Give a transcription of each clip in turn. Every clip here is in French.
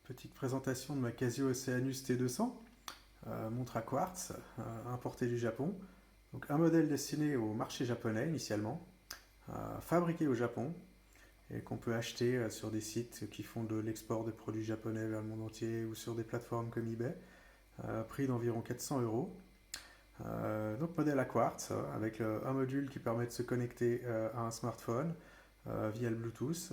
Petite présentation de ma Casio Oceanus T200, montre à quartz, importée du Japon. Donc un modèle destiné au marché japonais initialement, fabriqué au Japon et qu'on peut acheter sur des sites qui font de l'export de produits japonais vers le monde entier ou sur des plateformes comme eBay, prix d'environ 400 euros. Donc modèle à quartz avec un module qui permet de se connecter à un smartphone via le Bluetooth.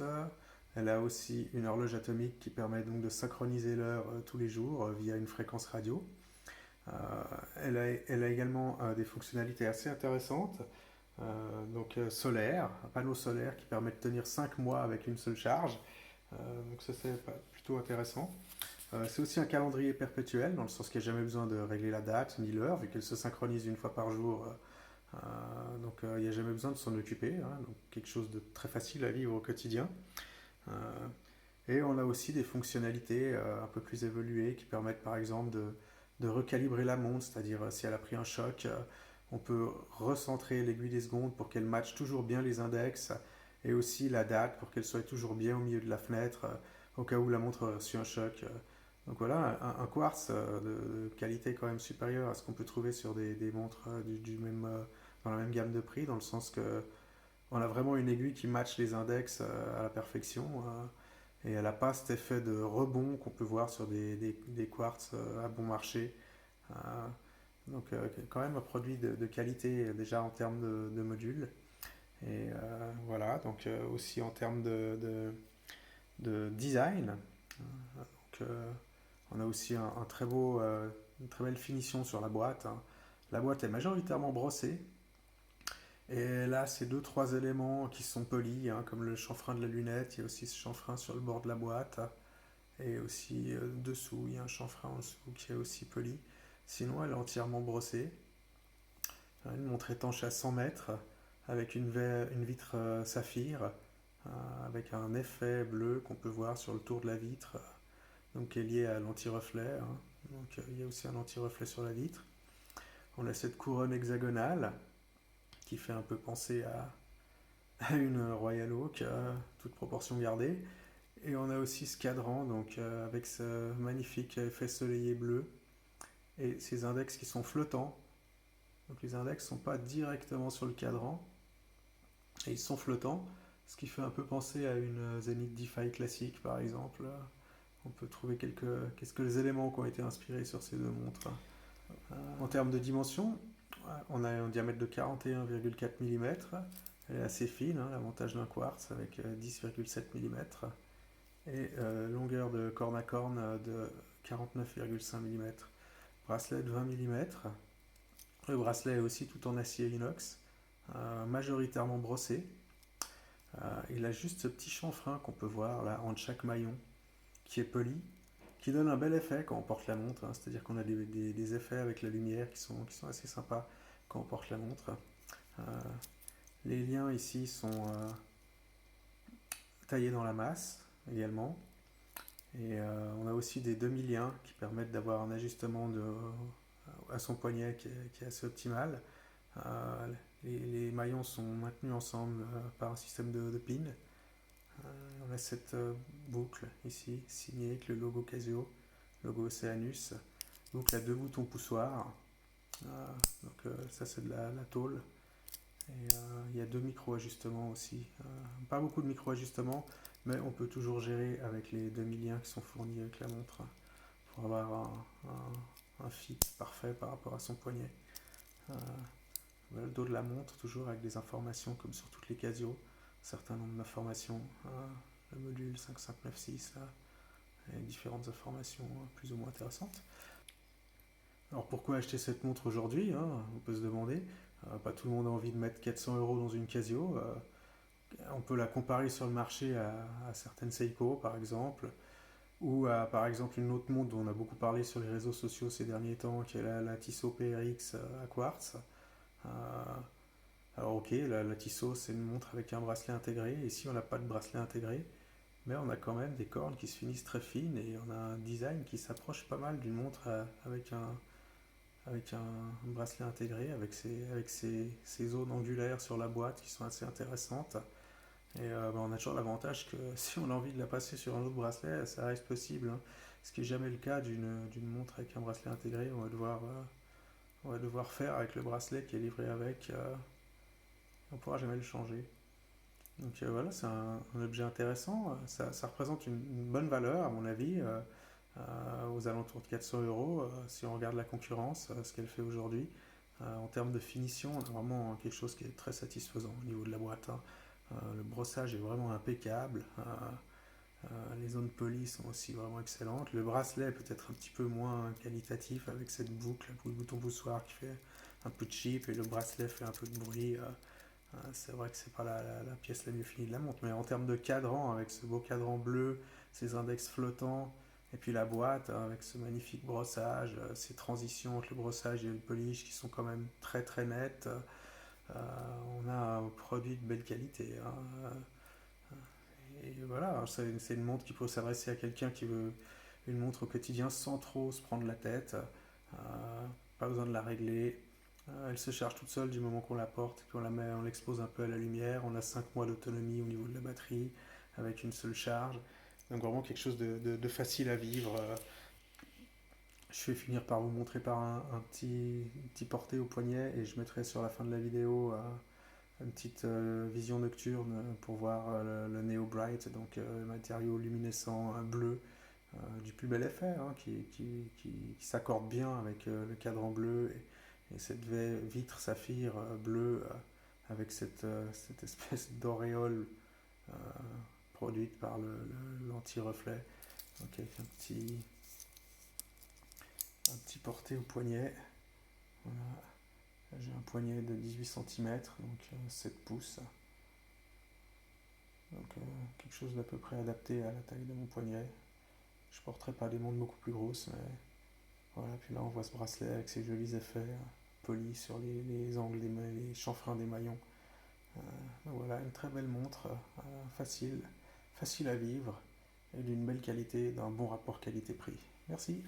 Elle a aussi une horloge atomique qui permet donc de synchroniser l'heure tous les jours via une fréquence radio. Euh, elle a également des fonctionnalités assez intéressantes. Solaire, un panneau solaire qui permet de tenir 5 mois avec une seule charge. Donc ça c'est plutôt intéressant. C'est aussi un calendrier perpétuel, dans le sens qu'il n'y a jamais besoin de régler la date ni l'heure, vu qu'elle se synchronise une fois par jour. Il n'y a jamais besoin de s'en occuper, hein, donc quelque chose de très facile à vivre au quotidien. Euh, et on a aussi des fonctionnalités un peu plus évoluées qui permettent par exemple de recalibrer la montre, c'est-à-dire si elle a pris un choc, on peut recentrer l'aiguille des secondes pour qu'elle matche toujours bien les index et aussi la date pour qu'elle soit toujours bien au milieu de la fenêtre au cas où la montre a reçu un choc. Donc voilà, un quartz de qualité quand même supérieure à ce qu'on peut trouver sur des montres dans la même gamme de prix, dans le sens que on a vraiment une aiguille qui matche les index à la perfection et elle n'a pas cet effet de rebond qu'on peut voir sur des quartz à bon marché. Euh, Quand même un produit de qualité déjà en termes de modules. Et voilà, aussi en termes de design. On a aussi un très une très belle finition sur la boîte, hein. La boîte est majoritairement brossée. Et là, c'est deux, trois éléments qui sont polis, hein, comme le chanfrein de la lunette. Il y a aussi ce chanfrein sur le bord de la boîte. Et aussi dessous, il y a un chanfrein en dessous qui est aussi poli. Sinon, elle est entièrement brossée. Une montre étanche à 100 mètres avec une vitre saphir avec un effet bleu qu'on peut voir sur le tour de la vitre, donc qui est lié à l'anti-reflet, hein. Il y a aussi un anti-reflet sur la vitre. On a cette couronne hexagonale qui fait un peu penser à une Royal Oak, toute proportion gardée. Et on a aussi ce cadran, avec ce magnifique effet soleillé bleu et ces index qui sont flottants. Donc les index ne sont pas directement sur le cadran et ils sont flottants, ce qui fait un peu penser à une Zenith DeFi classique par exemple. On peut trouver quelques éléments qui ont été inspirés sur ces deux montres. En termes de dimension, on a un diamètre de 41,4 mm. Elle est assez fine, hein, l'avantage d'un quartz avec 10,7 mm. Et longueur de corne à corne de 49,5 mm. Bracelet de 20 mm. Le bracelet est aussi tout en acier inox, majoritairement brossé. Il a juste ce petit chanfrein qu'on peut voir là entre chaque maillon, qui est poli, qui donne un bel effet quand on porte la montre, hein. C'est-à-dire qu'on a des effets avec la lumière qui sont assez sympas quand on porte la montre. Euh, les liens ici sont taillés dans la masse également. Et on a aussi des demi-liens qui permettent d'avoir un ajustement à son poignet qui est assez optimal. Euh, les maillons sont maintenus ensemble par un système de pins. On a cette boucle ici, signée avec le logo Casio, logo Oceanus. Boucle à deux boutons poussoirs. Ça c'est de la tôle. Et il y a deux micro-ajustements aussi. Pas beaucoup de micro-ajustements, mais on peut toujours gérer avec les demi-liens qui sont fournis avec la montre pour avoir un fit parfait par rapport à son poignet. Euh, le dos de la montre, toujours avec des informations comme sur toutes les Casio, un certain nombre d'informations, le module 5596 et différentes informations plus ou moins intéressantes. Alors pourquoi acheter cette montre aujourd'hui, hein, on peut se demander. Pas tout le monde a envie de mettre 400 euros dans une Casio. On peut la comparer sur le marché à certaines Seiko par exemple, ou à par exemple une autre montre dont on a beaucoup parlé sur les réseaux sociaux ces derniers temps, qui est la Tissot PRX à quartz. Euh, alors ok, la Tissot c'est une montre avec un bracelet intégré, ici on n'a pas de bracelet intégré, mais on a quand même des cornes qui se finissent très fines et on a un design qui s'approche pas mal d'une montre avec un bracelet intégré, avec ces zones angulaires sur la boîte qui sont assez intéressantes. Et on a toujours l'avantage que si on a envie de la passer sur un autre bracelet, ça reste possible, hein. Ce qui n'est jamais le cas d'une montre avec un bracelet intégré. On va devoir faire avec le bracelet qui est livré avec. On ne pourra jamais le changer. Donc voilà, c'est un objet intéressant. Ça représente une bonne valeur, à mon avis, aux alentours de 400 euros, si on regarde la concurrence, ce qu'elle fait aujourd'hui. En termes de finition, on a vraiment quelque chose qui est très satisfaisant au niveau de la boîte, hein. Le brossage est vraiment impeccable. Les zones polies sont aussi vraiment excellentes. Le bracelet est peut-être un petit peu moins qualitatif avec cette boucle, le bouton poussoir qui fait un peu cheap et le bracelet fait un peu de bruit. C'est vrai que c'est pas la pièce la mieux finie de la montre, mais en termes de cadran, avec ce beau cadran bleu, ces index flottants, et puis la boîte avec ce magnifique brossage, ces transitions entre le brossage et le polish qui sont quand même très très nettes, on a un produit de belle qualité, hein. Et voilà, c'est une montre qui peut s'adresser à quelqu'un qui veut une montre au quotidien sans trop se prendre la tête. Pas besoin de la régler. Elle se charge toute seule du moment qu'on la porte, qu'on la met, on l'expose un peu à la lumière. On a 5 mois d'autonomie au niveau de la batterie avec une seule charge. Donc vraiment quelque chose de facile à vivre. Je vais finir par vous montrer par un petit porté au poignet et je mettrai sur la fin de la vidéo une petite vision nocturne pour voir le Neo Bright, donc le matériau luminescent bleu du plus bel effet, hein, qui s'accorde bien avec le cadran bleu et cette vitre saphir bleue avec cette espèce d'auréole euh, produite par l'anti-reflet. Donc avec un petit porté au poignet. Voilà. J'ai un poignet de 18 cm, donc 7 pouces. Donc quelque chose d'à peu près adapté à la taille de mon poignet. Je porterai pas des montres beaucoup plus grosses, mais voilà. Puis là, on voit ce bracelet avec ses jolis effets polis sur les angles, les chanfreins des maillons. Donc voilà, une très belle montre, facile à vivre et d'une belle qualité, d'un bon rapport qualité-prix. Merci.